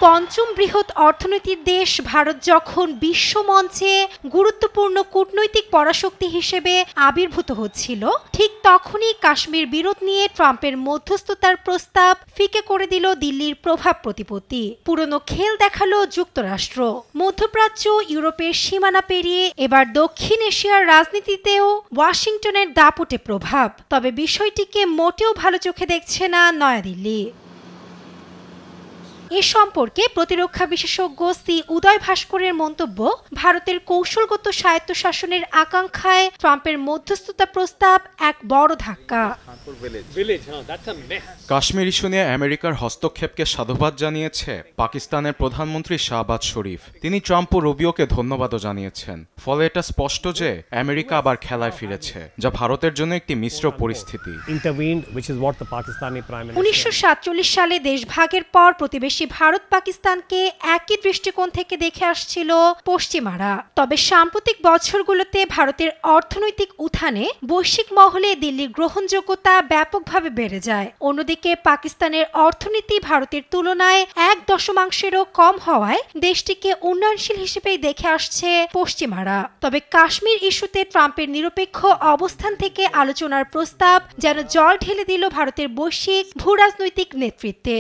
পঞ্চম বৃহৎ অর্থনীতির দেশ ভারত যখন বিশ্বমঞ্চে গুরুত্বপূর্ণ কূটনৈতিক পরাশক্তি হিসেবে আবির্ভূত হচ্ছিল, ঠিক তখনই কাশ্মীর বিরোধ নিয়ে ট্রাম্পের মধ্যস্থতার প্রস্তাব ফিকে করে দিল দিল্লির প্রভাব প্রতিপত্তি। পুরনো খেল দেখালো যুক্তরাষ্ট্র। মধ্যপ্রাচ্য, ইউরোপের সীমানা পেরিয়ে এবার দক্ষিণ এশিয়ার রাজনীতিতেও ওয়াশিংটনের দাপুটে প্রভাব। তবে বিষয়টিকে মোটেও ভালো চোখে দেখছে না নয়াদিল্লি। এ সম্পর্কে প্রতিরক্ষা বিশেষজ্ঞ সি উদয় ভাস্করের মন্তব্য, ভারতের কৌশলগত স্বায়ত্তশাসনের আকাঙ্ক্ষায় ট্রাম্পের মধ্যস্থতা প্রস্তাব এক বড় ধাক্কা। কাশ্মীর ইস্যু নিয়ে আমেরিকার হস্তক্ষেপকে সাধুবাদ জানিয়েছে পাকিস্তানের প্রধানমন্ত্রী শাহবাজ শরীফ। তিনি ট্রাম্প ও রুবিওকে ধন্যবাদও জানিয়েছেন। ফলে এটা স্পষ্ট যে আমেরিকা আবার খেলায় ফিরেছে, যা ভারতের জন্য একটি মিশ্র পরিস্থিতি। 1947 সালে দেশভাগের পর প্রতিবেশী ভারত পাকিস্তানকে একই দৃষ্টিকোণ থেকে দেখে আসছিল পশ্চিমারা। তবে সাম্প্রতিক বছরগুলোতে ভারতের অর্থনৈতিক উত্থানে বৈশ্বিক মহলে দিল্লির গ্রহণযোগ্যতা ব্যাপকভাবে বেড়ে যায়। অন্যদিকে পাকিস্তানের অর্থনীতি ভারতের তুলনায় 1.0%-এরও কম হওয়ায় দেশটিকে উন্নয়নশীল হিসেবেই দেখে আসছে পশ্চিমারা। তবে কাশ্মীর ইস্যুতে ট্রাম্পের নিরপেক্ষ অবস্থান থেকে আলোচনার প্রস্তাব যেন জল ঢেলে দিল ভারতের বৈশ্বিক ভূরাজনৈতিক নেতৃত্বে।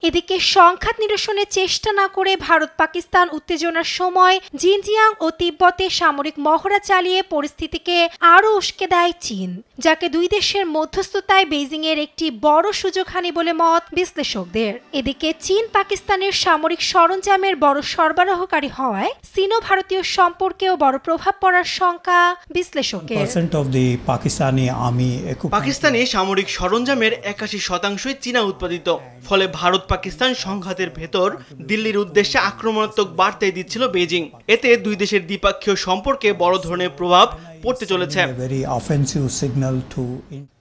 এদিকে সংঘাত নিরসনের চেষ্টা না করে ভারত পাকিস্তান উত্তেজনার সময় জিনজিয়াং ও তিব্বতে সামরিক মহড়া চালিয়ে পরিস্থিতিকে আরও উস্কে দেয় চীন, যাকে দুই দেশের মধ্যস্থতায় বেইজিং এর একটি বড় সুযোগহানি বলে মত বিশ্লেষকদের। এদিকে চীন পাকিস্তানের সামরিক সরঞ্জামের বড় সরবরাহকারী হওয়ায় চীন ভারতীয় সম্পর্কেও বড় প্রভাব পড়ার শঙ্কা বিশ্লেষকের। পাকিস্তানি সামরিক সরঞ্জামের 81% চীনা উৎপাদিত। ফলে ভারত পাকিস্তান সংঘাতের ভেতর দিল্লির উদ্দেশ্যে আক্রমণাত্মক বার্তাই দিচ্ছিল বেইজিং। এতে দুই দেশের দ্বিপাক্ষীয় সম্পর্কে বড় ধরনের প্রভাব পড়তে চলেছে।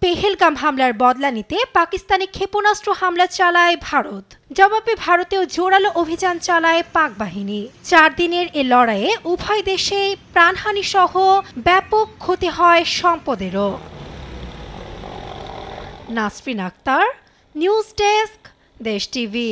পেহেলগাম হামলার বদলা নিতে পাকিস্তানি ক্ষেপণাস্ত্র হামলা চালায় ভারত। জবাবে ভারতেও জোরালো অভিযান চালায় পাক বাহিনী। 4 দিনের এ লড়াইয়ে উভয় দেশে প্রাণহানি সহ ব্যাপক ক্ষতি হয় সম্পদেরও। নাসরিন আক্তার, নিউজ ডেস্ক, দেশ টিভি।